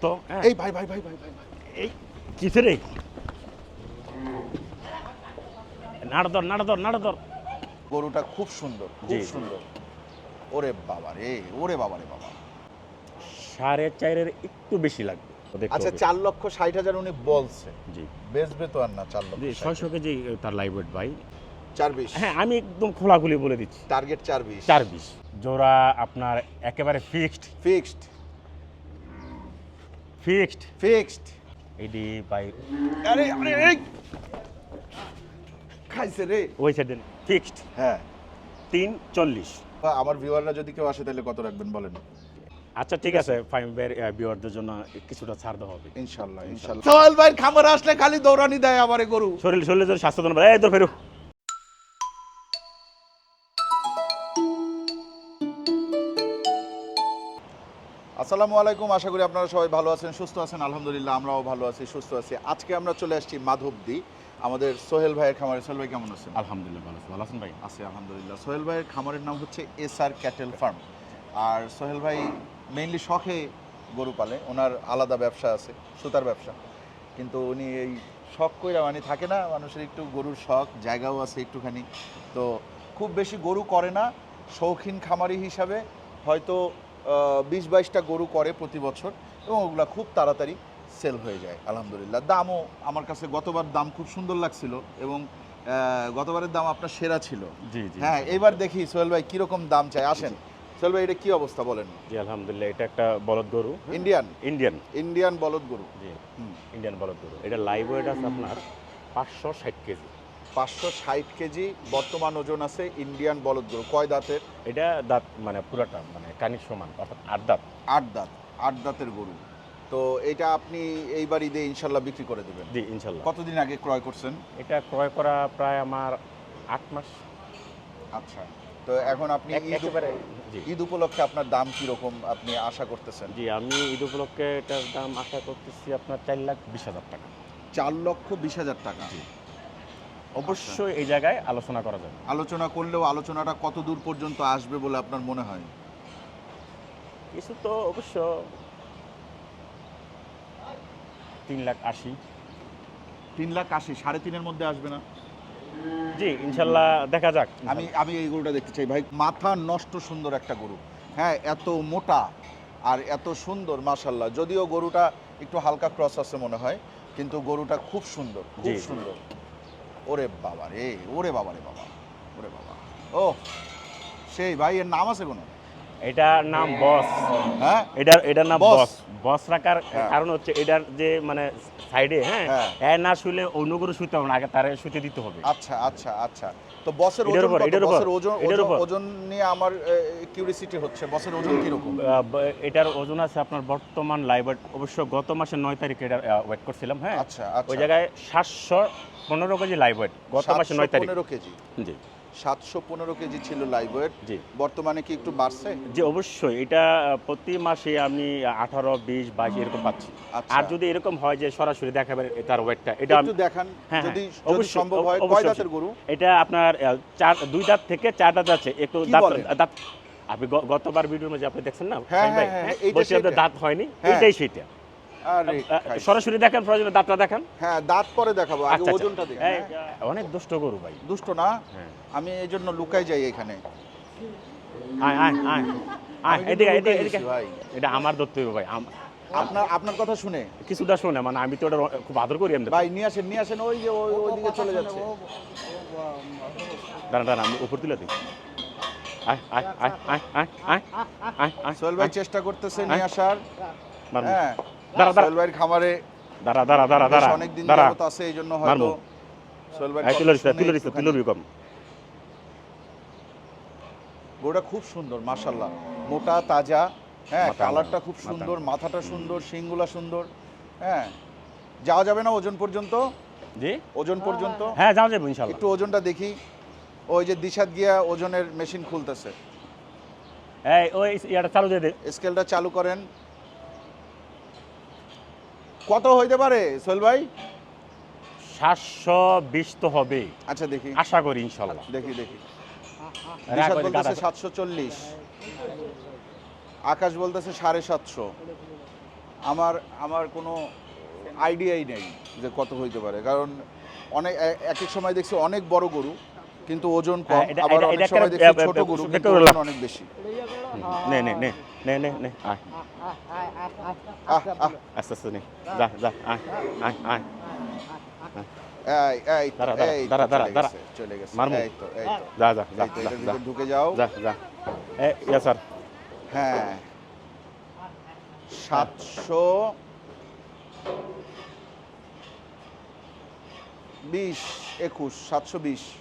তো এই ভাই ভাই ভাই ভাই ভাই ভাই। এই কিসে রে নাড়াদর গরুটা খুব সুন্দর, জি, খুব জি। সুন্দর। ওরে বাবা রে, ওরে বাবা রে বাবা। 4.5-এর একটু বেশি লাগবে তো দেখতে আচ্ছা, হবে। 4,60,000 উনি বলছে। জি বেচবে তো আর না 4 জি লক্ষ 600 কেজি তার লাইভ ওয়েট ভাই। 420। হ্যাঁ আমি একদম খোলাখুলি বলে দিচ্ছি টার্গেট 420। 420 জোড়া আপনার একেবারে ফিক্সড ফিক্সড। Fixed fixed. এডি বাই আরে আরে এই খাইছে রে। ওই সাইডে ফিক্সড হ্যাঁ। 340। আমার ভিউয়াররা যদি কেউ আসে তাহলে কত রাখবেন বলেন? আচ্ছা ঠিক আছে ফাইম ভাইয়ের ভিউয়ারদের জন্য কিছুটা ছাড় দেওয়া হবে ইনশাআল্লাহ ইনশাআল্লাহ। সোহেল ভাই খামারে আসলে খালি দৌড়ানি দেয় আমারে গরু। শরীর যদি স্বাস্থ্য এই তো ফেরো। আসসালামু আলাইকুম, আশা করি আপনারা সবাই ভালো আছেন, সুস্থ আছেন। আলহামদুলিল্লাহ আমরাও ভালো আছি, সুস্থ আছি। আজকে আমরা চলে আসছি মাধবদী আমাদের সোহেল ভাইয়ের খামারে। সোহেল ভাই কেমন আছেন? আলহামদুলিল্লাহ ভালো আছেন ভাই? আছি আলহামদুলিল্লাহ। সোহেল ভাইয়ের খামারের নাম হচ্ছে এসআর ক্যাটেল ফার্ম। আর সোহেল ভাই মেইনলি শখে গরু পালে, ওনার আলাদা ব্যবসা আছে, সুতার ব্যবসা। কিন্তু উনি এই শখ কইরা মানে থাকে না মানুষের একটু গরুর শখ, জায়গাও আছে একটুখানি, তো খুব বেশি গরু করে না। শৌখিন খামারি হিসাবে হয়তো 20-22টা গরু করে প্রতি বছর, এবং ওগুলো খুব তাড়াতাড়ি সেল হয়ে যায় আলহামদুলিল্লাহ। দামও আমার কাছে গতবার দাম খুব সুন্দর লাগছিল, এবং গতবারের দাম আপনার সেরা ছিল। জি জি হ্যাঁ, এবার দেখি সোহেল ভাই কিরকম দাম চাই। আসেন সোহেল ভাই, এটা কি অবস্থা বলেন? জি আলহামদুলিল্লাহ এটা একটা বলদ গরু। ইন্ডিয়ান ইন্ডিয়ান ইন্ডিয়ান বলদ গরু। জি ইন্ডিয়ান বলদ গরু। এটা লাইভ ওয়েট আছে আপনার 560 কেজি। 560 কেজি বর্তমান ওজন আছে ইন্ডিয়ান বলদ গরু। কয় দাঁতের? এটা দাঁত মানে পুরাটা মানে কানির সমান অর্থাৎ 8 দাঁত। 8 দাঁত। 8 দাঁতের গরু। তো এটা আপনি এইবার ঈদে ইনশাল্লাহ বিক্রি করে দেবেন? জি ইনশাল্লাহ। কতদিন আগে ক্রয় করছেন? এটা ক্রয় করা প্রায় আমার 8 মাস। আচ্ছা, তো এখন আপনি একেবারে জি ঈদ উপলক্ষে আপনার দাম কিরকম আপনি আশা করতেছেন? জি আমি ঈদ উপলক্ষে এটার দাম আশা করতেছি আপনার 4,20,000 টাকা। 4,20,000 টাকা। অবশ্যই এই জায়গায় আলোচনা করা যাবে। আলোচনা করলেও আলোচনাটা কত দূর পর্যন্ত আসবে বলে আপনার মনে হয়? কিছু তো অবশ্য 3,80,000। 3,80,000, 3.5-এর মধ্যে আসবে না? জি ইনশাল্লাহ দেখা যাক। আমি এই গরুটা দেখতে চাই ভাই। মাথা নষ্ট সুন্দর একটা গরু। হ্যাঁ, এত মোটা আর এত সুন্দর মাশাল্লাহ। যদিও গরুটা একটু হালকা ক্রস আছে মনে হয়, কিন্তু গরুটা খুব সুন্দর, খুব জি। সুন্দর। ওরে বাবা রে, ওরে বাবা রে বাবা, ওরে বাবা। ও সেই ভাই, এর নাম আছে কোনো? এটার নাম বস। হ্যাঁ, এটার নাম বস। বস। বস রাখার হ্যাঁ। কারণ হচ্ছে এটার যে মানে সাইডে হ্যাঁ হ্যাঁ। এ না শুলে অন্য করে শুতে হবে না, আগে তারে শুতে দিতে হবে। আচ্ছা আচ্ছা আচ্ছা। তো বসের এটার ওজন উপর, কত? এটার উপর, বসের ওজন এটার উপর। ওজন নিয়ে আমার কিউরিসিটি হচ্ছে। বসের ওজন কিরকম? এটার ওজন আছে আপনার বর্তমান লাইভ ওয়েট, অবশ্য গত মাসের 9 তারিখে এটা ওয়েট করছিলাম হ্যাঁ। আচ্ছা ওই আচ্ছা। জায়গায় 715 কেজি লাইভ ওয়েট গত মাসের 9 তারিখ। 715 কেজি। জি 715 কেজি ছিল লাইভ ওয়েট। জি বর্তমানে কি একটু বাড়ছে? জি অবশ্যই এটা প্রতি মাসে আমি 18, 20, 22 এরকম পাচ্ছি। আচ্ছা। আর যদি এরকম হয় যে সরাসরি দেখাবেন তার ওয়েটটা, এটা একটু দেখান হ্যাঁ, যদি হ্যাঁ, যদি অবশ্যই, সম্ভব হয়। কয় অবশ্যই, দাঁতের গরু? এটা আপনার 2 দাঁত থেকে 4 দাঁত আছে। একটু কি দাঁত বলেন? দাঁত আপনি গতবার ভিডিওর মধ্যে আপনি দেখছেন না হ্যাঁ, শাহিন ভাই, হ্যাঁ, হ্যাঁ, এইটা বলছি আপনার সেইটা। দাঁত হয়নি, হ্যাঁ। এইটাই সেইটা। আরে খাইছে। সরাসরি দেখেন, প্রয়োজনে দাঁতটা দেখেন। হ্যাঁ, দাঁত পরে দেখাবো, আগে আচ্ছা, ওজনটা দেখি। এই, হ্যাঁ? অনেক দুষ্ট গরু ভাই। দুষ্ট না? হ্যাঁ আমি এই জন্য লুকাই যাই এখানে। আয় আয় আয় আয় আমি এদিকে কিন্তু এদিকে লুকাই এদিকে গেছি ভাই। এটা আমার দত্ত ভাই। আপনার কথা শুনে কিছুটা শোনে মানে আমি তো ওটা খুব আদর করি এমনি। ভাই নিয়ে আসেন, ওই যে ওইদিকে চলে যাচ্ছে। দাঁড়া আমি উপর তুলে দিই। আয় আয় আয় আয় আয় আয় আয় আয় সোহেল ভাই চেষ্টা করতেছে নিয়ে আসার। মারমু। হ্যাঁ, দাঁড়া সোহেল ভাইয়ের খামারে দাঁড়া অনেক দিন দাঁড়া যাবত আছে, এই জন্য মারমু। হয়তো সোহেল ভাই তুলে কম। গরুটা খুব সুন্দর মাশাআল্লাহ, মোটা তাজা। হ্যাঁ, মাথা কালারটা না, খুব মাথা সুন্দর, না। মাথাটা সুন্দর, শিংগুলা সুন্দর। হ্যাঁ, যাওয়া যাবে না ওজন পর্যন্ত? জি ওজন পর্যন্ত হ্যাঁ যাও যাবো ইনশাআল্লাহ। একটু ওজনটা দেখি। ওই যে দিশাত গিয়া ওজনের মেশিন খুলতেছে। এই ওই ইয়াটা চালু দিয়ে দে। স্কেলটা চালু করেন। কত হইতে পারে সোহেল ভাই? 720 তো হবে আচ্ছা দেখি আশা করি ইনশাআল্লাহ। দেখি দেখি। রাখ দিশাত ওই যে বলতেছে গাদা। 740, আকাশ বলতেছে 750। আমার আমার কোনো আইডিয়াই নেই যে কত হইতে পারে, কারণ অনেক এক এক সময় দেখছি অনেক বড় গরু কিন্তু ওজন কম, হ্যাঁ, এটা- আবার এটা- অনেক এটা সময় একটা- দেখছি ছোট গরু কিন্তু একটা- ওজন অনেক বেশি। নে নে নে নে নে নে আয় আহ আহ আস্তে আস্তে নে যা যা আয় আয় আয় এই এই তো, দাঁড়া, দাঁড়া, এই তো দাঁড়া, দাঁড়া, চলে দাঁড়া। গেছে, চলে গেছে, মারমু। এই তো এই তো যা যা যা এই তো, যা এটার যা ভিতর ঢুকে যাও। যা যা ইয়া স্যার হ্যাঁ 720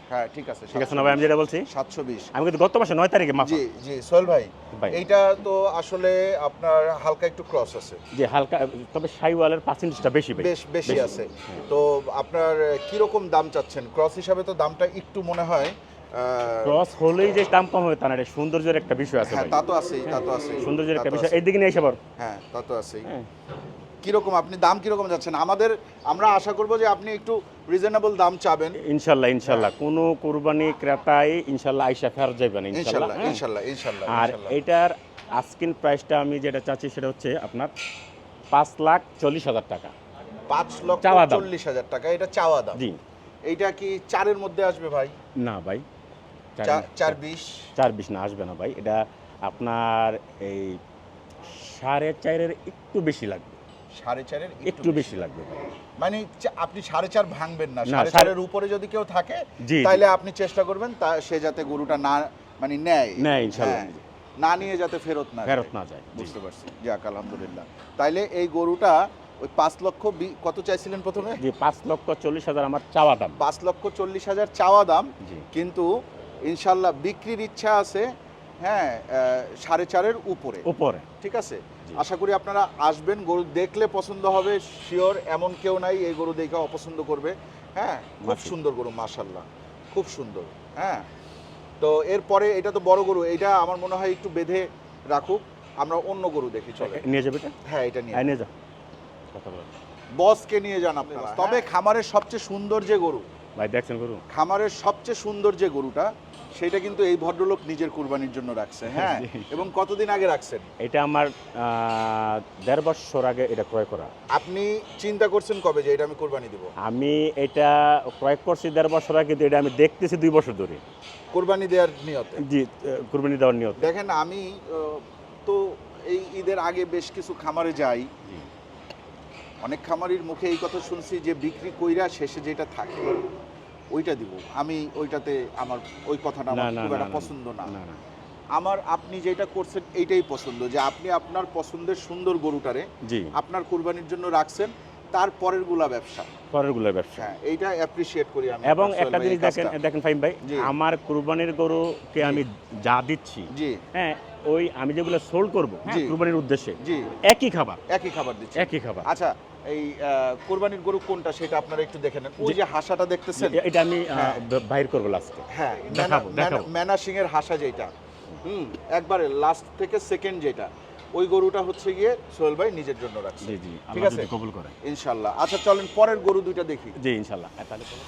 হ্যাঁ ঠিক আছে ঠিক আছে না ভাই, আমি যেটা বলছি 720। আমি কিন্তু গত মাসে 9 তারিখে মাপা জি জি সোহেল ভাই, ভাই। এইটা তো আসলে আপনার হালকা একটু ক্রস আছে, যে হালকা, তবে শাইওয়ালের পার্সেন্টেজটা বেশি ভাই। বেশি আছে। তো আপনার কিরকম দাম চাচ্ছেন? ক্রস হিসাবে তো দামটা একটু মনে হয় ক্রস হলেই যে দাম কম হবে তা না, এটা সৌন্দর্যের একটা বিষয় আছে হ্যাঁ ভাই। তা তো আছেই, তা তো আছেই, সৌন্দর্যের তা একটা তো বিষয়, আছেই। এইদিকে নিয়ে এসে বল। হ্যাঁ তা তো আছেই। হ্যাঁ। কিরকম আপনি দাম কিরকম যাচ্ছেন? আমরা আশা করব যে আপনি একটু রিজনেবল দাম চাবেন। ইনশাল্লাহ ইনশাল্লাহ কোনো কুরবানি ক্রেতাই ইনশাল্লাহ আইসা ফেরত যাবেন ইনশাল্লাহ ইনশাল্লাহ, হ্যাঁ। ইনশাল্লাহ ইনশাল্লাহ আর ইনশাল্লাহ। এটার আস্কিন প্রাইসটা আমি যেটা চাচ্ছি সেটা হচ্ছে আপনার 5,40,000 টাকা 5,40,000 টাকা এটা চাওয়া দাম। জি। এইটা কি 4-এর মধ্যে আসবে ভাই? না ভাই, 4-20 4-20 না, আসবে না ভাই। এটা আপনার এই 4.5-এর একটু বেশি লাগবে, 4.5-এর একটু বেশি লাগবে ভাই। মানে আপনি 4.5 ভাঙবেন না, না, 4.5-এর উপরে যদি কেউ থাকে জি, জি। তাহলে আপনি চেষ্টা করবেন সে যাতে গরুটা না মানে নেয় ইনশাল্লাহ। হ্যাঁ, না নিয়ে যাতে ফেরত না যায়। জি। বুঝতে পারছি, যাক আলহামদুলিল্লাহ। তাইলে এই গরুটা ওই 5 লক্ষ কত চাইছিলেন প্রথমে? জি, 5,40,000 আমার চাওয়া দাম। 5,40,000 চাওয়া দাম, জি। কিন্তু ইনশাল্লাহ বিক্রির ইচ্ছা আছে হ্যাঁ 4.5-এর উপরে, ঠিক আছে। জি। আশা করি আপনারা আসবেন, গরু দেখলে পছন্দ হবে, শিওর এমন কেউ নাই এই গরু দেখে অপছন্দ করবে। হ্যাঁ খুব মাশাআল্লাহ। সুন্দর গরু, মাশাআল্লাহ খুব সুন্দর। হ্যাঁ তো এরপরে এটা তো বড় গরু, এটা আমার মনে হয় একটু বেঁধে রাখুক, আমরা অন্য গরু দেখি চলে। নিয়ে যাবে এটা? হ্যাঁ এটা নিয়ে নিয়ে যা কথা বলো বসকে নিয়ে যান আপনারা। তবে খামারের সবচেয়ে সুন্দর যে গরু, ভাই, দেখছেন গরু? খামারের সবচেয়ে সুন্দর যে গরুটা সেটা কিন্তু এই ভদ্রলোক নিজের কুরবানির জন্য রাখছে। হ্যাঁ জি। এবং কতদিন আগে রাখছেন? এটা আমার 1.5 বছর আগে এটা ক্রয় করা। আপনি চিন্তা করছেন কবে যে এটা আমি কুরবানি দিব? আমি এটা ক্রয় করছি 1.5 বছর আগে, কিন্তু এটা আমি দেখতেছি 2 বছর ধরে কুরবানি দেওয়ার নিয়তে। জি, কুরবানি দেওয়ার নিয়ত। দেখেন আমি তো এই ঈদের আগে বেশ কিছু খামারে যাই, অনেক খামারির মুখে এই কথা শুনছি যে বিক্রি কইরা শেষে যেটা থাকে ওইটা দিব। আমি ওইটাতে আমার ওই কথাটা আমার খুব একটা পছন্দ না। আমার আপনি যেটা করছেন এইটাই পছন্দ, যে আপনি আপনার পছন্দের সুন্দর গরুটারে জি আপনার কুরবানির জন্য রাখছেন, তারপরের গুলা ব্যবসা, পরেরগুলোর ব্যবসা। হ্যাঁ এইটা অ্যাপ্রিশিয়েট করি আমি। এবং আপনার একটা সোহেল ভাই জিনিস এই কাজটা। দেখেন ফাহিম ভাই, জি। আমার কুরবানির গরুকে আমি যা দিচ্ছি, জি হ্যাঁ, ওই আমি যেগুলো সোল্ড করবো জি। কুরবানির উদ্দেশ্যে, জি একই খাবার, একই খাবার দিচ্ছি। একই খাবার। আচ্ছা এই কুরবানির গরু কোনটা সেটা আপনারা একটু দেখে নেন। ওই যে হাসাটা দেখতেছেন, এটা আমি হ্যাঁ। বাইর করবো লাস্টে। হ্যাঁ দেখাবো। ম্যানা সিং এর হাসা যেটা, একবারে লাস্ট থেকে সেকেন্ড যেটা, ওই গরুটা হচ্ছে গিয়ে সোহেল ভাই নিজের জন্য রাখছে। জি জি, ঠিক আল্লাহ আছে যদি কবুল করে। ইনশাআল্লাহ। আচ্ছা চলেন পরের গরু দুইটা দেখি। জি ইনশাল্লাহ। তাহলে চলো।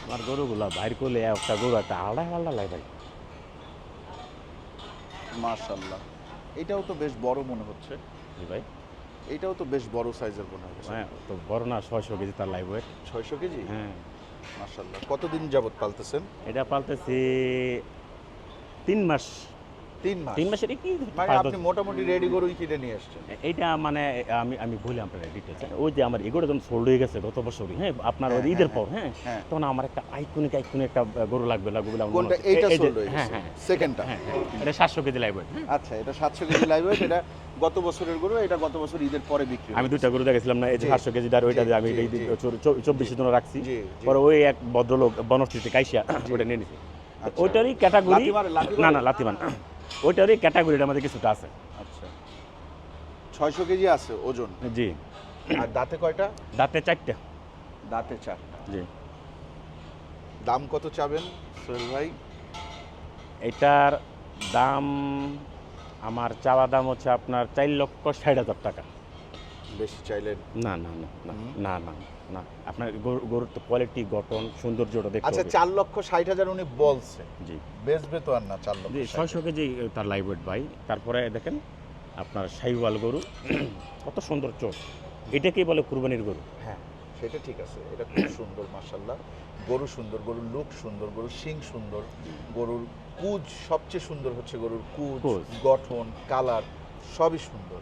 আমার গরুগুলা বাইর করলে একটা গরু একটা আলাদা লাগে ভাই। মাশাআল্লাহ, এটাও তো বেশ বড় মনে হচ্ছে। জি ভাই, এটাও তো বেশ বড় সাইজের মনে হচ্ছে। হ্যাঁ, তো বড় না, 600 কেজি তার লাইভ ওয়েট। 600 কেজি? হ্যাঁ, মাশাআল্লাহ। কতদিন যাবত পালতেছেন? এটা পালতেছি 3 মাস। 3 মাস? 3 মাসের কি মানে আপনি মোটামুটি রেডি গরুই কিনে নিয়ে আসছেন। এইটা মানে আমি বলি আপনার ডিটেলস। ওই যে আমার এগুলো যখন সোল্ড হয়ে গেছে গত বছরই, হ্যাঁ, আপনার ওই হ্যাঁ, ঈদের হ্যাঁ, পর, হ্যাঁ, হ্যাঁ। তখন আমার একটা আইকনিক একটা গরু লাগবে বলে আমার মনে কোনটা? হচ্ছে। এইটা এই যে- সোল্ড হয়ে হ্যাঁ গেছে? হ্যাঁ, সেকেন্ডটা? হ্যাঁ হ্যাঁ, এটা 700 কেজি লাইভ ওয়েট। আচ্ছা এটা 700 কেজি লাইভ ওয়েট, এটা গত বছরের গরু, এটা গত বছর ঈদের পরে বিক্রি আমি 2টা গরু দেখেছিলাম না, এই যে জি, 700 কেজি আর ওইটা জি, যে আমি জি, এই জি। 24 জন্য রাখছি। জি, জি। পরে ওই এক ভদ্রলোক বনশ্রীতে কাইসিয়া ওটা নিয়ে নিছে। আচ্ছা। ওইটারই ক্যাটাগরি, লাথি মারে? না লাতিমান, ওইটারই ক্যাটাগরিটা আমাদের কিছুটা আছে। আচ্ছা 600 কেজি আছে ওজন। জি। আর দাঁতে কয়টা? দাঁতে 4টা। দাঁতে 4। জি। দাম কত চাবেন সোহেল ভাই? এটার দাম, আমার চাওয়া দাম হচ্ছে আপনার 4,60,000 টাকা। বেশি চাইলেন? না না না না হুম। না না না, আপনার গরুর তো কোয়ালিটি, গঠন, সৌন্দর্যটা দেখতে আচ্ছা হবে। 4,60,000 উনি বলছে, জি বেচবে তো আর না 4 লক্ষ জি, 600 কেজি তার লাইভ ওয়েট ভাই। তারপরে দেখেন আপনার শাহিওয়াল গরু কত সুন্দর চোখ, এটাকেই বলে কুরবানির গরু। হ্যাঁ সেটা ঠিক আছে, এটা খুব সুন্দর মাশাআল্লাহ। গরু সুন্দর, গরুর লুক সুন্দর, গরুর শিং সুন্দর, গরুর কুজ সবচেয়ে সুন্দর হচ্ছে গরুর কুজ, গঠন, কালার সবই সুন্দর।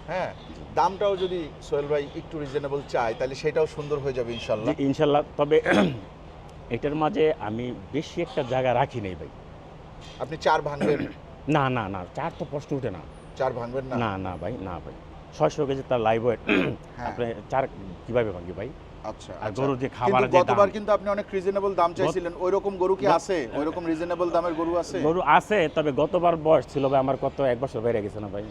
হ্যাঁ, দামটাও যদি সোহেল ভাই একটু রিজনেবল চাই তাহলে সেটাও সুন্দর হয়ে যাবে ইনশাল্লাহ। ইনশাল্লাহ। তবে এটার মাঝে আমি বেশি একটা জায়গা রাখি নাই ভাই। আপনি 4 ভাঙবেন? না না না, 4 তো প্রশ্ন উঠে না। 4 ভাঙবেন না? না না ভাই, না ভাই, 600 কেজি তার লাইভ ওয়েট, আপনি 4 কিভাবে ভাঙি ভাই? আচ্ছা, আর গরু যে খাবার, কিন্তু গতবার কিন্তু আপনি অনেক রিজনেবল দাম চাইছিলেন, ওই রকম গরু কি আছে? ওই রকম রিজনেবল দামের গরু আছে? গরু আছে, তবে গতবার বয়স ছিল ভাই আমার কত 1 বছর বেড়ে গেছে না ভাই।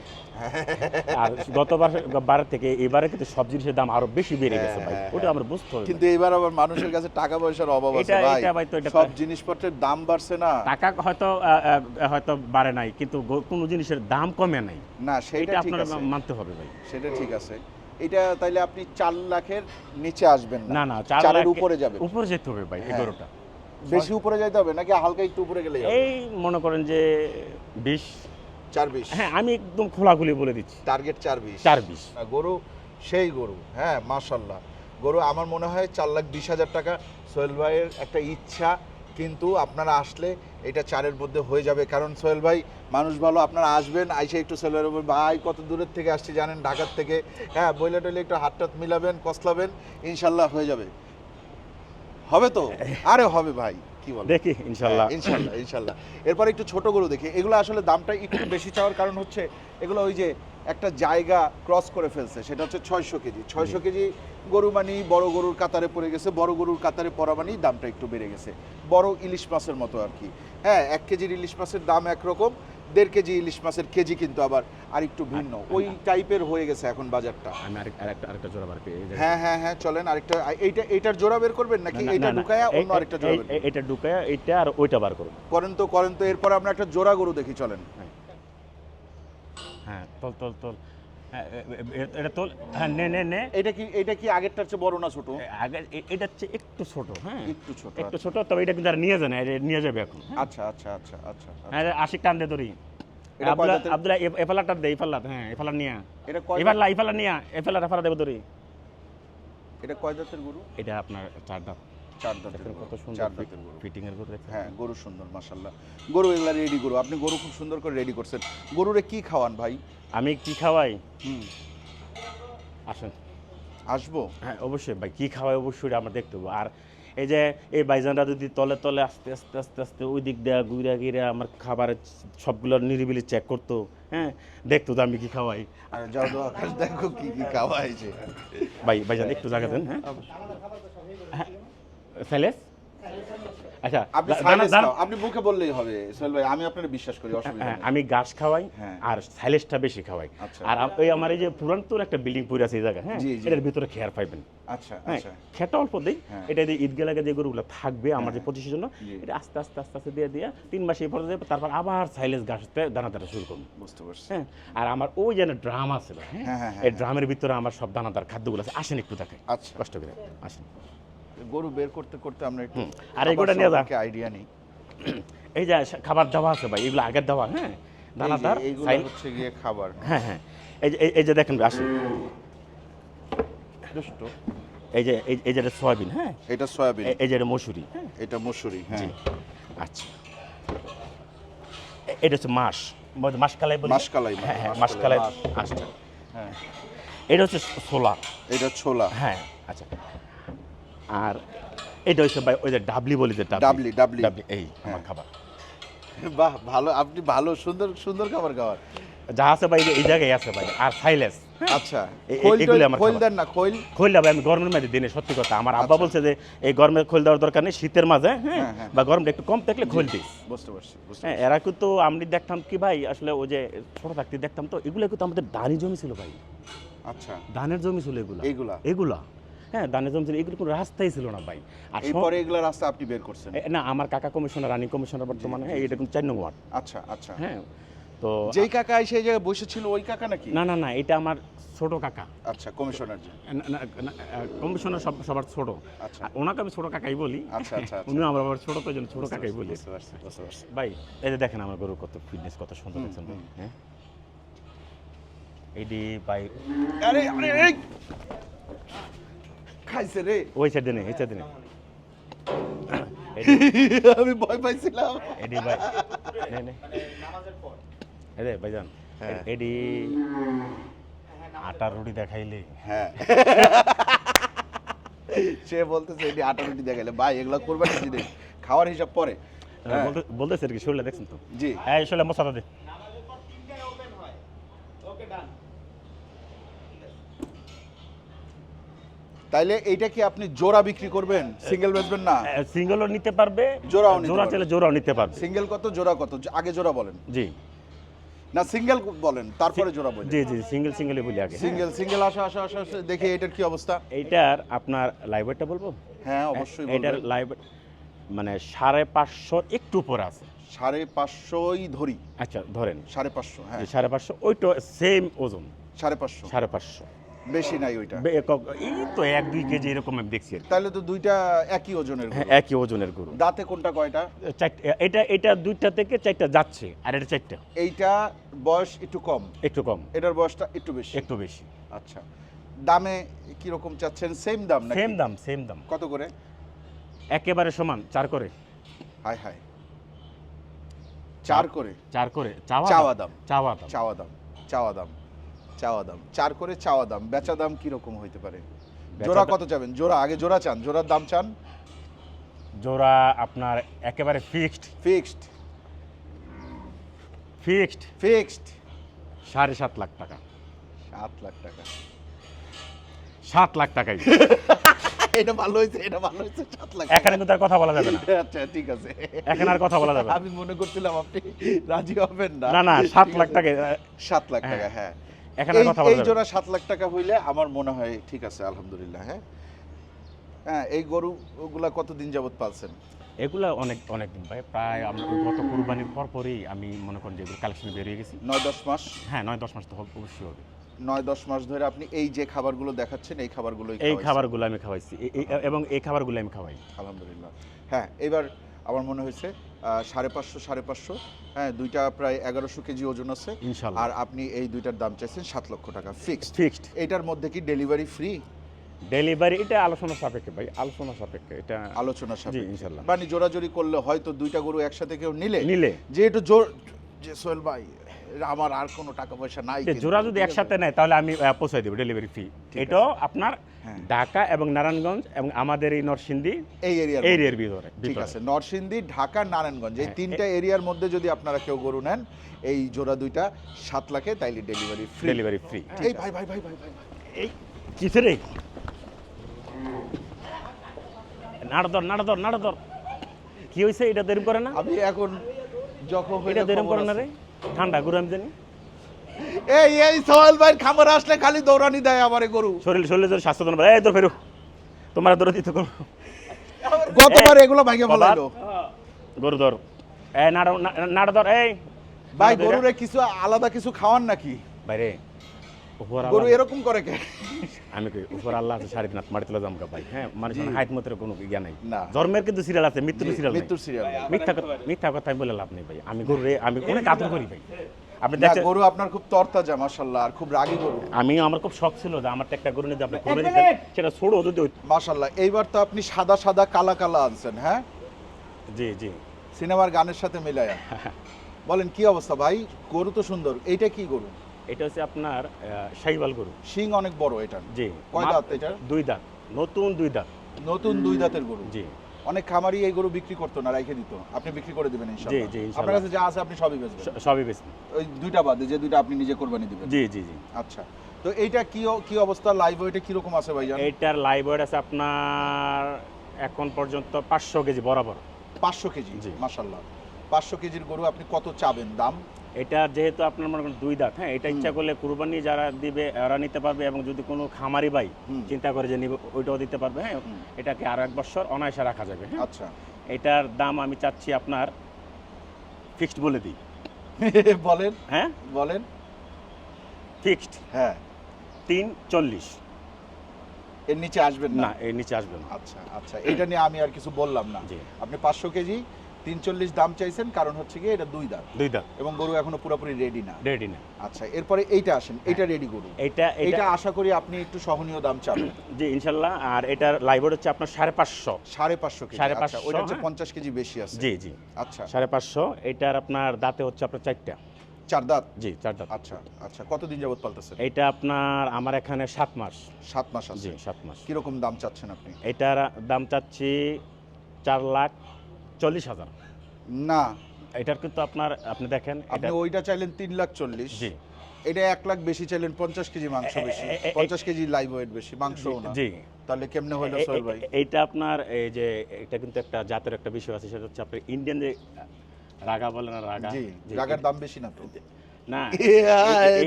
আর গতবার থেকে এবারে কিন্তু সব জিনিসের দাম আরো বেশি বেড়ে গেছে ভাই, ওটা আমরা বুঝতে হবে। কিন্তু এবার আবার মানুষের কাছে টাকা পয়সার অভাব আছে ভাই, সব জিনিসপত্রের দাম বাড়ছে না। টাকা হয়তো বাড়ে নাই, কিন্তু কোনো জিনিসের দাম কমে নাই। না সেটা ঠিক আপনারা আছে, মানতে হবে ভাই, সেটা ঠিক আছে। এটা তাইলে আপনি 4 লাখের নিচে আসবেন না? না না, 4 এর উপরে যাবে, উপরে যেতে হবে ভাই এই গরুটা। বেশি উপরে যাইতে হবে নাকি হালকা একটু উপরে গেলেই হবে? এই মনে করেন যে 20, 4-20? হ্যাঁ আমি একদম খোলাখুলি বলে দিচ্ছি, টার্গেট 4-20? 4-20 গরু সেই গরু, হ্যাঁ মাশাআল্লাহ। গরু আমার মনে হয় 4,20,000 টাকা সোহেল ভাইয়ের একটা ইচ্ছা, কিন্তু আপনারা আসলে এটা 4-এর মধ্যে হয়ে যাবে। কারণ সোহেল ভাই মানুষ ভালো, আপনারা আসবেন, আইসে একটু সোহেল ভাই ভাই কত দূরের থেকে আসছি জানেন, ঢাকার থেকে, হ্যাঁ বইলে টইলে একটু হাতটাত মিলাবেন, কসলাবেন, ইনশাল্লাহ হয়ে যাবে। হবে তো? আরে হবে ভাই, কি বল, দেখি ইনশাল্লাহ। ইনশাল্লাহ ইনশাল্লাহ। এরপর একটু ছোট গরু দেখি। এগুলো আসলে দামটা একটু বেশি চাওয়ার কারণ হচ্ছে এগুলো ওই যে একটা জায়গা ক্রস করে ফেলছে, সেটা হচ্ছে 600 কেজি। 600 কেজি গরু মানেই বড় গরুর কাতারে পড়ে গেছে, বড় গরুর কাতারে পড়া মানেই দামটা একটু বেড়ে গেছে, বড় ইলিশ মাছের মতো আর কি। হ্যাঁ, 1 কেজির ইলিশ মাছের দাম একরকম, 1.5 কেজি ইলিশ মাছের কেজি কিন্তু আবার আরেকটু ভিন্ন, ওই টাইপের হয়ে গেছে এখন বাজারটা। আমি আরেকটা জোড়া বার করি। হ্যাঁ হ্যাঁ হ্যাঁ, চলেন আরেকটা। এইটার জোড়া বের করবেন নাকি এইটা ঢুকায়া অন্য আরেকটা জোড়া বের করবেন? এটা ঢুকায়া এইটা আর ওইটা বার করব। করেন তো এরপর আমরা একটা জোড়া গরু দেখি, চলেন। হ্যাঁ তোল হ্যাঁ, এটা তোল, হ্যাঁ নে। এটা কি আগেরটার চেয়ে বড় না ছোট? আগে এটা হচ্ছে একটু ছোট, হ্যাঁ একটু আচ্ছা। ছোট, তবে এটা কিন্তু আর নিয়ে যায় না, এটা নিয়ে যাবে এখন। আচ্ছা আচ্ছা আচ্ছা আচ্ছা। হ্যাঁ আশিক টান দে ধরি, আব্দুল্লাহ এফালাটা দে, এফালাত, হ্যাঁ এফালা নিয়া, এটা কয় এফালা নিয়া, এফালা দেব ধরি। এটা কয় দাঁতের গরু? এটা আপনার 4 দাঁত। 4 দাঁতের গরু, কত সুন্দর 4 দাঁতের গরু, ফিটিং এর গরু দেখতে। হ্যাঁ গরু সুন্দর মাশাআল্লাহ। গরু এগুলা রেডি গরু, আপনি গরু খুব সুন্দর করে রেডি করছেন। গরুরে কি খাওয়ান ভাই? আমি কি খাওয়াই? আসেন আসবো, হ্যাঁ অবশ্যই ভাই, কি খাওয়াই অবশ্যই আমরা দেখতে হবে। আর এই যে এই ভাইজানরা যদি তলে তলে আস্তে আস্তে আস্তে আস্তে ওই দিক দিয়ে ঘুরে গিরে আমার খাবারের সবগুলো নিরিবিলি চেক করতো, হ্যাঁ দেখতো তো আমি কি খাওয়াই। আর যাও তো আকাশ দেখো কি কি খাওয়াইছে। ভাইজান একটু জায়গা দেন। হ্যাঁ স্যালেস, আচ্ছা আপনি সাইলেন্স খাও, আপনি মুখে বললেই হবে সোহেল ভাই, আমি আপনাকে বিশ্বাস করি, অসুবিধা নেই। আমি ঘাস খাওয়াই হ্যাঁ। আর সাইলেসটা বেশি খাওয়াই। আচ্ছা। আর ওই আমার এই যে পুরান্তন একটা বিল্ডিং পড়ে আছে এই জায়গা, হ্যাঁ এটার ভিতরে খেয়ার পাইবেন। আচ্ছা হ্যাঁ আচ্ছা। খেটা অল্প দিই, হ্যাঁ। এটা দিয়ে ঈদ গেলাকে যে গরুগুলো থাকবে আমার যে 25-এর জন্য, জি। এটা আস্তে আস্তে আস্তে আস্তে দিয়ে 3 মাসে এই পর্যন্ত, তারপর আবার সাইলেস ঘাসতে দানাদার শুরু করবো। বুঝতে পারছি। হ্যাঁ, আর আমার ওই যে ড্রাম আছে, হ্যাঁ, হ্যাঁ, হ্যাঁ, এই ড্রামের ভিতরে আমার সব দানাদার খাদ্যগুলো আছে। আসেন একটু দেখাই, আচ্ছা। কষ্ট করে আসেন। গরু বের করতে করতে আমরা একটু আর এগুলো নিয়ে যা, আইডিয়া নেই। এই যে খাবার দেওয়া আছে ভাই, এগুলো আগের দেওয়া, হ্যাঁ দানাদার এইগুলো হচ্ছে গিয়ে খাবার। হ্যাঁ হ্যাঁ, এই যে দেখেন আসেন, দুষ্ট। এই যে এটা সয়াবিন, হ্যাঁ এটা সয়াবিন, এই যে এটা মসুরি, হ্যাঁ এটা মসুরি, হ্যাঁ আচ্ছা। এটা হচ্ছে মাসকালাই বলি, মাসকালাই, হ্যাঁ হ্যাঁ মাসকালাই আচ্ছা। হ্যাঁ এটা হচ্ছে ছোলা, এটা ছোলা, হ্যাঁ আচ্ছা। আর এটা হচ্ছে ভাই ওই যে ডাবলি বলি, যে ডাবলি এই আমার খাবার। বাহ, ভালো, আপনি ভালো সুন্দর সুন্দর খাবার খাওয়ার যা আছে ভাই এই জায়গায় আছে ভাই। আর সাইলেস, আচ্ছা। এগুলো আমার খোল দেন না? খোল দেবো আমি গরমের মাঝে দিনে, সত্যি কথা। আমার আব্বা বলছে যে এই গরমে খোল দেওয়ার দরকার নেই, শীতের মাঝে, হ্যাঁ বা গরমটা একটু কম থাকলে খোল দিস। বুঝতে পারছি। হ্যাঁ, এরা কিন্তু আমি দেখতাম কি ভাই, আসলে ওই যে ছোট থাকতে দেখতাম তো, এগুলো কিন্তু আমাদের ধানি জমি ছিল ভাই। আচ্ছা, ধানের জমি ছিল এগুলা, হ্যাঁ ধানের জমি ছিল, এগুলো কোনো রাস্তাই ছিল না ভাই। আর এরপরে এগুলা রাস্তা আপনি বের করছেন? না, আমার কাকা কমিশনার, রানিং কমিশনার বর্তমানে, এটা কিন্তু 4 নং ওয়ার্ড। আচ্ছা আচ্ছা। হ্যাঁ, তো যেই কাকা সেই জায়গায় বসেছিল ওই কাকা নাকি? না না না, এটা আমার ছোট কাকা। আচ্ছা, কমিশনার জি। কমিশনার সবার ছোট। আচ্ছা, ওনাকে আমি ছোট কাকাই বলি। আচ্ছা আচ্ছা। উনি আমার আবার ছোট, তো জন্য ছোট কাকাই বলি। বুঝতে পারছি। ভাই এই যে দেখেন আমার গরুর কত ফিটনেস, কত সুন্দর দেখছেন ভাই। হ্যাঁ এডি ভাই আরে আরে এই খাইছে রে ওই সাইডে নেই এই সাইডে নেই আমি ভয় পাইছিলাম। এডি ভাই নে নে এরে ভাইজান হ্যাঁ। এডি আটার রুটি দেখাইলে হ্যাঁ সে বলতেছে এটি আটা রুটি দেখাইলে ভাই এগুলো কোরবানি জিনিস খাওয়ার হিসাব পরে। হ্যাঁ। বলতেছে আর কি শরীরে দেখছেন তো জি হ্যাঁ শরীরে মশলা দে তাইলে এইটা কি আপনি জোড়া বিক্রি করবেন, সিঙ্গেল বেচবেন না? সিঙ্গেলও নিতে পারবে জোড়াও নিতে জোড়া পারবে। চাইলে জোড়াও নিতে পারবে সিঙ্গেল কত জোড়া কত আগে জোড়া বলেন, জি না সিঙ্গেল বলেন তারপরে জোড়া বলেন। জি জি সিঙ্গেল সিঙ্গেলই বলি আগে সিঙ্গেল সিঙ্গেল আসো আসো আসো আসো, দেখি এটার কি অবস্থা। এইটার আপনার লাইব্রেরিটা বলবো হ্যাঁ অবশ্যই এটার বলবেন। লাইব্রেরি মানে 550 একটু উপরে আছে 550ই ধরি, আচ্ছা ধরেন 550 হ্যাঁ 550 ওইটা সেম ওজন 550 550 বেশি নাই ওইটা। এই তো 1-2 কেজি এরকম আমি দেখছি আর কি। তাহলে তো দুইটা একই ওজনের হ্যাঁ গরু। একই ওজনের গরু দাঁতে কোনটা কয়টা? এটা এটা 2টা থেকে 4টা যাচ্ছে আর এটা 4টা এইটা বয়স একটু কম, একটু কম এটার বয়সটা একটু বেশি। একটু বেশি আচ্ছা দামে কি রকম চাচ্ছেন? সেম দাম নাকি? সেম দাম কত করে? একেবারে সমান 4 করে হাই হাই 4 করে 4 করে চাওয়া দাম চাওয়া দাম চাওয়া দাম চাওয়া দাম চাওয়া দাম 4 করে চাওয়া দাম। বেচা দাম কি রকম হইতে পারে? জোড়া কত চাবেন? জোড়া আগে জোড়া চান, জোড়ার দাম চান? জোড়া আপনার একেবারে ফিক্সড ফিক্সড ফিক্সড 7.5 লাখ টাকা 7 লাখ টাকা 7 লাখ টাকাই এটা ভালো হয়েছে, এটা ভালো হয়েছে। 7 লাখ এখানে কিন্তু আর কথা বলা যাবে না আচ্ছা ঠিক আছে, এখানে আর কথা বলা যাবে না আমি মনে করছিলাম আপনি রাজি হবেন না। না 7 লাখ টাকা 7 লাখ টাকা হ্যাঁ। এখানে আর কথা বলা এই যাবে জোড়া না 7 লাখ টাকা হইলে আমার মনে হয় ঠিক আছে আলহামদুলিল্লাহ। হ্যাঁ হ্যাঁ এই গরুগুলা কতদিন যাবত পালছেন? এগুলা অনেক দিন ভাই প্রায় আমরা গত কুরবানির পরই আমি মনে করেন যে এগুলো কালেকশন বেরিয়ে গেছি 9-10 মাস। হ্যাঁ 9-10 মাস তো অবশ্যই হবে 9-10 মাস ধরে আপনি এই যে খাবারগুলো দেখাচ্ছেন এই খাবারগুলোই এই খাওয়াইছেন? খাবারগুলো আমি খাওয়াইছি এবং এই খাবারগুলো আমি খাওয়াই আলহামদুলিল্লাহ। হ্যাঁ এবার আমার মনে হয়েছে 550 হ্যাঁ দুইটা প্রায় 1100 কেজি ওজন আছে ইনশাআল্লাহ আর আপনি এই দুইটার দাম চাইছেন 7 লক্ষ টাকা ফিক্সড। ফিক্সড এটার মধ্যে কি ডেলিভারি ফ্রি? ডেলিভারি এটা আলোচনা সাপেক্ষে ভাই আলোচনা সাপেক্ষে এটা আলোচনা জি সাপেক্ষে ইনশাআল্লাহ মানে জোরাজোরি করলে হয়তো দুইটা গরু একসাথে কেউ নিলে যে একটু জোর যে সোহেল ভাই আমার আর কোনো টাকা পয়সা নাই কিন্তু, জোড়া যদি ঠিক আছে? একসাথে নেয় তাহলে আমি পৌঁছাই দেবো ডেলিভারি ফি ঠিক এটাও আপনার হ্যাঁ। ঢাকা এবং নারায়ণগঞ্জ এবং আমাদের এই নরসিংদী এই এরিয়ার এরিয়ার ভিতরে ঠিক আছে নরসিংদী ঢাকা নারায়ণগঞ্জ এই তিনটা এরিয়ার মধ্যে যদি আপনারা কেউ গরু নেন এই জোড়া দুইটা 7 লাখে তাইলে ডেলিভারি ফ্রি। ডেলিভারি ফ্রি এই ভাই ভাই ভাই ভাই ভাই এই কিসে রে নাড়াদর কি হয়েছে এটা দেরি করে না আমি এখন যখন এটা দেরি করে না রে ঠান্ডা গরু আমি জানি এই সোহেল ভাই খামার আসলে খালি দৌড়ানি দেয় আমারে গরু। শরীরে যদি স্বাস্থ্য ধন্যবাদ এই তো ফেরো তোমার দৌড়ে দিতে কোনো গতবার এগুলো ভাইকে বলাইলো গরু ধর এই নাড়াদর এই ভাই গরুরে কিছু আলাদা কিছু খাওয়ান নাকি? বাইরে উপর গরু আল্লাহ এরকম করে কে? আমি কই উপর আল্লাহ আছে সারি দিন মারি তুলে জামকা ভাই হ্যাঁ মানুষের হাইট মতের কোনো ইয়া নাই না। জন্মের কিন্তু সিরিয়াল আছে মৃত্যুর সিরিয়াল নাই মৃত্যুর সিরিয়াল মিথ্যা কথা আমি বলে লাভ নেই ভাই আমি গরু আমি অনেক আদর করি ভাই আপনি না দেখছেন গরু আপনার খুব তরতাজা মাশাআল্লাহ আর খুব রাগী গরু আমি আমার খুব শখ ছিল যে আমার একটা গরু নিয়ে আপনি করে দিতেন সেটা ছোড়ো যদি মাশাআল্লাহ। এইবার তো আপনি সাদা সাদা কালা কালা আনছেন হ্যাঁ জি সিনেমার গানের সাথে মিলায়া বলেন কি অবস্থা ভাই? গরু তো সুন্দর। এইটা কি গরু? এটা হচ্ছে আপনার শাহিওয়াল গরু শিং অনেক বড় এটা। জি কয় দাঁত এটা? 2 দাঁত নতুন 2 দাঁত নতুন 2 দাঁতের গরু। জি অনেক খামারি এই গরু বিক্রি করতো না, রাইখে দিত। আপনি বিক্রি করে দিবেন ইনশাআল্লাহ। জি, ইনশাআল্লাহ। আপনার কাছে যা আছে আপনি সবই বেচবেন। সবই বেশি ওই দুইটা বাদে যে দুইটা আপনি নিজে কোরবানি দিবেন। জি আচ্ছা তো এইটা কি অবস্থা? লাইভ ওয়েটে কি রকম আছে ভাইজান? এইটার লাইভ ওয়েট আছে আপনার এখন পর্যন্ত 500 কেজি বরাবর 500 কেজি জি। মাশাআল্লাহ। 500 কেজির গরু আপনি কত চাবেন দাম? এটা যেহেতু আপনার মনে করেন 2 দাঁত হ্যাঁ এটা ইচ্ছা করলে কুরবানি যারা দিবে ওরা নিতে পারবে এবং যদি কোনো খামারি ভাই চিন্তা করে যে নিবে ওইটাও দিতে পারবে হ্যাঁ এটাকে আরো 1 বছর অনায়াসে রাখা যাবে হ্যাঁ আচ্ছা এটার দাম আমি চাচ্ছি আপনার ফিক্সড বলে দিই বলেন হ্যাঁ বলেন ফিক্সড হ্যাঁ 340 এর নিচে আসবেন না? না এর নিচে আসবে না আচ্ছা আচ্ছা এটা নিয়ে আমি আর কিছু বললাম না। জি। আপনি 500 কেজি 340 দাম চাইছেন, কারণ হচ্ছে কি এটা 2 দাঁত 2 দাঁত, এবং গরু এখনো পুরোপুরি রেডি না। রেডি না। আচ্ছা, এরপরে এইটা আসেন, এইটা রেডি গরু। এটা এটা আশা করি আপনি একটু সহনীয় দাম চাবেন। জি ইনশাল্লাহ। আর এটার লাইভ হচ্ছে আপনার 550। 550 কেজি। 550, আচ্ছা, ওইটা হচ্ছে হ্যাঁ। 50 কেজি বেশি আছে। জি জি, আচ্ছা, 550। এটার আপনার দাঁতে হচ্ছে আপনার 4টা। 4 দাঁত। জি 4 দাঁত। আচ্ছা আচ্ছা, কতদিন যাবত পালতেছেন? এটা আপনার আমার এখানে 7 মাস। 7 মাস আছে। জি 7 মাস। কিরকম দাম চাচ্ছেন আপনি? এটার দাম চাচ্ছি 4,40,000। না, এটার কিন্তু আপনার আপনি দেখেন আপনি এটা, ওইটা চাইলেন 3,40,000। জি এটা 1 লাখ বেশি চাইলেন, 50 কেজি মাংস বেশি, 50 কেজি লাইভ ওয়েট বেশি, মাংসও না। জি। তাহলে কেমনে হলো সোহেল ভাই? এইটা আপনার এই যে এটা কিন্তু একটা জাতের একটা বিষয় আছে, সেটা হচ্ছে আপনার ইন্ডিয়ান যে রাগা বলে না, রাগা। জি, জি, জায়গার দাম বেশি না তো? না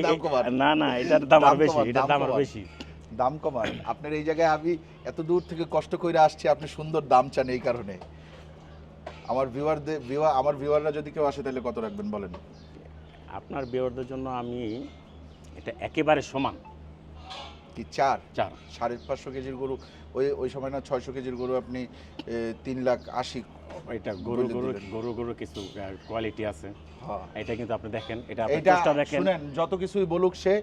দাম কমান। না না, এটার দাম দাম আরো বেশি, কমান, এটার দাম দাম আরো কমান। বেশি। দাম কমান। আপনার এই জায়গায় আমি এত দূর থেকে কষ্ট করে আসছি, আপনি সুন্দর দাম চান এই কারণে। আমার ভিউয়াররা যদি কেউ আসে তাহলে কত রাখবেন বলেন? আপনার বিয়ারদের জন্য আমি এটা একেবারে সমান কি 4? 4। 550 কেজির গরু, ওই সময় না 600 কেজির গরু আপনি 3,80,000। এটা বলে দিলেন। গরু কিছু কোয়ালিটি আছে। হ্যাঁ, এটা কিন্তু আপনি দেখেন, এটা আপনি এইটা টোস্টটা দেখেন। শুনেন, যত কিছুই বলুক সে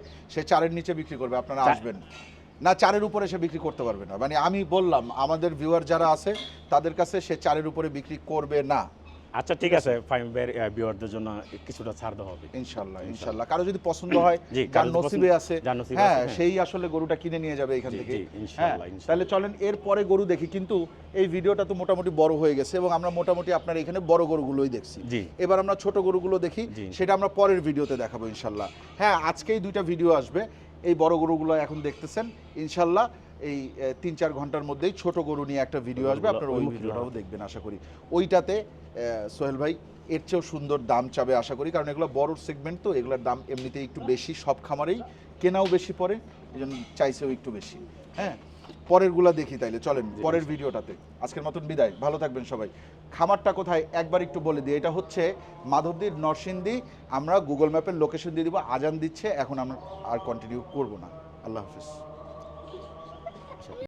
4-এর নিচে বিক্রি করবে, আপনারা চা- আসবেন না। 4-এর উপরে সে বিক্রি করতে পারবে না, মানে আমি বললাম আমাদের ভিউয়ার যারা আছে তাদের কাছে সে 4-এর উপরে বিক্রি করবে না। আচ্ছা ঠিক আছে, ফাইম বিয়ারদের জন্য কিছুটা ছাড় দেওয়া হবে ইনশাল্লাহ ইনশাল্লাহ। কারো যদি পছন্দ হয়, জি, যার কারো যদি নসিবে পছন্দ- আছে, যার নসিবে হ্যাঁ, আছে, হ্যাঁ। সেই আসলে গরুটা কিনে নিয়ে যাবে এখান জি, থেকে। জি, হ্যাঁ, ইনশাআল্লাহ, তাহলে ইনশাআল্লাহ। চলেন এর পরে গরু দেখি। কিন্তু এই ভিডিওটা তো মোটামুটি বড় হয়ে গেছে এবং আমরা মোটামুটি আপনার এখানে বড় গরুগুলোই দেখছি। জি। এবার আমরা ছোট গরুগুলো দেখি, জি। সেটা আমরা পরের ভিডিওতে দেখাবো ইনশাল্লাহ। হ্যাঁ, আজকেই 2টা ভিডিও আসবে। এই বড় গরুগুলো এখন দেখতেছেন, ইনশাল্লাহ এই 3-4 ঘন্টার মধ্যেই ছোট গরু নিয়ে একটা ভিডিও আসবে, আপনারা ওই ভিডিওটাও দেখবেন আশা করি। ওইটাতে সোহেল ভাই এর চেয়েও সুন্দর দাম চাবে আশা করি, কারণ এগুলো বড় সেগমেন্ট, তো এগুলোর দাম এমনিতেই একটু বেশি, সব খামারেই কেনাও বেশি পড়ে, এই জন্য চাইছেও একটু বেশি। হ্যাঁ, পরেরগুলা দেখি তাইলে, চলেন পরের ভিডিওটাতে। আজকের মতন বিদায়, ভালো থাকবেন সবাই। খামারটা কোথায় একবার একটু বলে দিই, এটা হচ্ছে মাধবদীর নরসিংদী। আমরা গুগল ম্যাপের লোকেশন দিয়ে দিব, আজান দিচ্ছে এখন, আমরা আর কন্টিনিউ করব না। আল্লাহ হাফিজ।